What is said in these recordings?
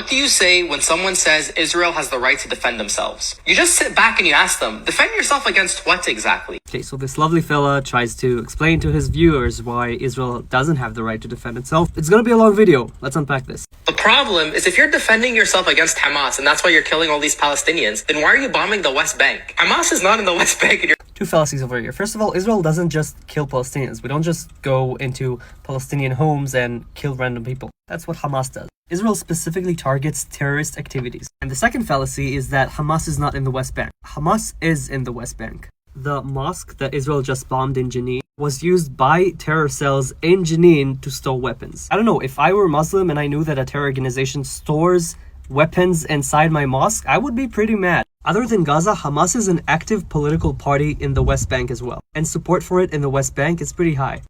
What do you say when someone says Israel has the right to defend themselves? You just sit back and you ask them, defend yourself against what exactly? Okay, so this lovely fella tries to explain to his viewers why Israel doesn't have the right to defend itself. It's gonna be a long video. Let's unpack this. The problem is if you're defending yourself against Hamas and that's why you're killing all these Palestinians, then why are you bombing the West Bank? Hamas is not in the West Bank and you're... Two fallacies over here. First of all, Israel doesn't just kill Palestinians. We don't just go into Palestinian homes and kill random people. That's what Hamas does. Israel specifically targets terrorist activities. And the second fallacy is that Hamas is not in the West Bank. Hamas is in the West Bank. The mosque that Israel just bombed in Jenin was used by terror cells in Jenin to store weapons. I don't know, if I were Muslim and I knew that a terror organization stores weapons inside my mosque, I would be pretty mad. Other than Gaza, Hamas is an active political party in the West Bank as well. And support for it in the West Bank is pretty high.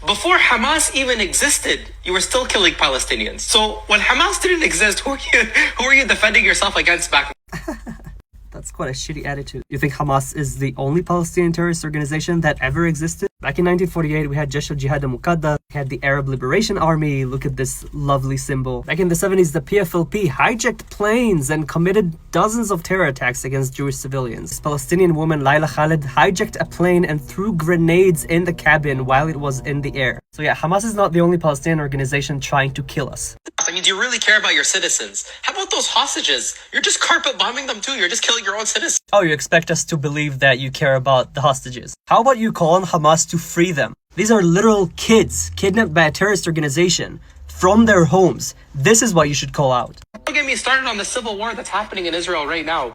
Before Hamas even existed, you were still killing Palestinians. So when Hamas didn't exist, who are you defending yourself against back? That's quite a shitty attitude. You think Hamas is the only Palestinian terrorist organization that ever existed? Back in 1948, we had Jaish al-Jihad al-Muqaddas, we had the Arab Liberation Army. Look at this lovely symbol. Back in the 70s, the PFLP hijacked planes and committed dozens of terror attacks against Jewish civilians. This Palestinian woman, Laila Khalid, hijacked a plane and threw grenades in the cabin while it was in the air. So yeah, Hamas is not the only Palestinian organization trying to kill us. I mean, do you really care about your citizens? How about those hostages? You're just carpet bombing them too. You're just killing your own citizens. Oh, you expect us to believe that you care about the hostages. How about you call on Hamas to free them? These are literal kids kidnapped by a terrorist organization from their homes. This is what you should call out. Don't get me started on the civil war that's happening in Israel right now.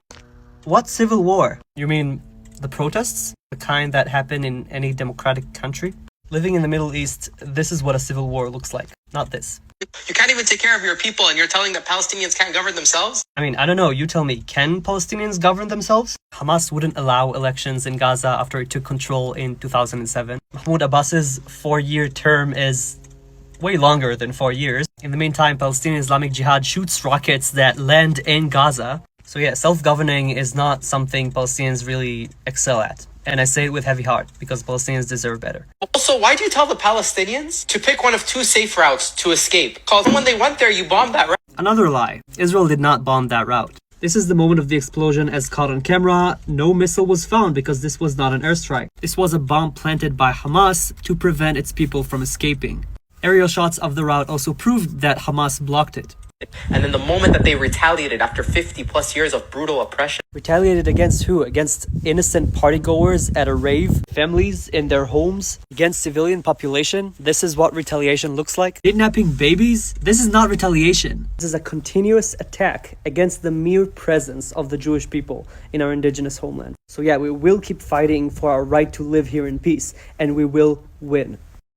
What civil war? You mean the protests? The kind that happen in any democratic country? Living in the Middle East, this is what a civil war looks like, not this. You can't even take care of your people and you're telling that Palestinians can't govern themselves? I mean, I don't know, you tell me, can Palestinians govern themselves? Hamas wouldn't allow elections in Gaza after it took control in 2007. Mahmoud Abbas's 4-year term is way longer than 4 years. In the meantime, Palestinian Islamic Jihad shoots rockets that land in Gaza. So yeah, self-governing is not something Palestinians really excel at. And I say it with heavy heart, because Palestinians deserve better. Also, why do you tell the Palestinians to pick one of two safe routes to escape? Because when they went there, you bombed that route. Another lie. Israel did not bomb that route. This is the moment of the explosion as caught on camera. No missile was found because this was not an airstrike. This was a bomb planted by Hamas to prevent its people from escaping. Aerial shots of the route also proved that Hamas blocked it. And then the moment that they retaliated after 50 plus years of brutal oppression. Retaliated against who? Against innocent partygoers at a rave? Families in their homes? Against civilian population? This is what retaliation looks like? Kidnapping babies? This is not retaliation. This is a continuous attack against the mere presence of the Jewish people in our indigenous homeland. So yeah, we will keep fighting for our right to live here in peace, and we will win.